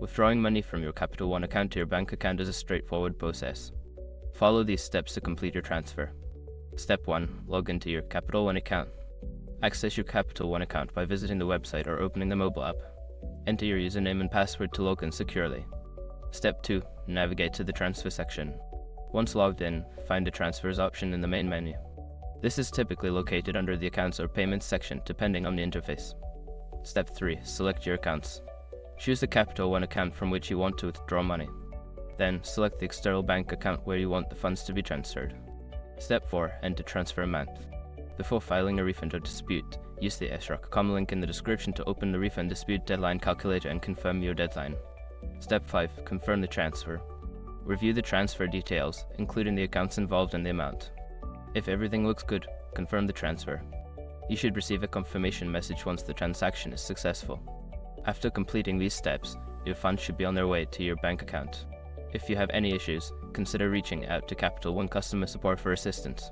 Withdrawing money from your Capital One account to your bank account is a straightforward process. Follow these steps to complete your transfer. Step 1. Log into your Capital One account. Access your Capital One account by visiting the website or opening the mobile app. Enter your username and password to log in securely. Step 2. Navigate to the transfer section. Once logged in, find the transfers option in the main menu. This is typically located under the accounts or payments section depending on the interface. Step 3. Select your accounts. Choose the Capital One account from which you want to withdraw money. Then, select the external bank account where you want the funds to be transferred. Step 4. Enter transfer amount. Before filing a refund or dispute, use the SROC.com link in the description to open the refund dispute deadline calculator and confirm your deadline. Step 5. Confirm the transfer. Review the transfer details, including the accounts involved and the amount. If everything looks good, confirm the transfer. You should receive a confirmation message once the transaction is successful. After completing these steps, your funds should be on their way to your bank account. If you have any issues, consider reaching out to Capital One customer support for assistance.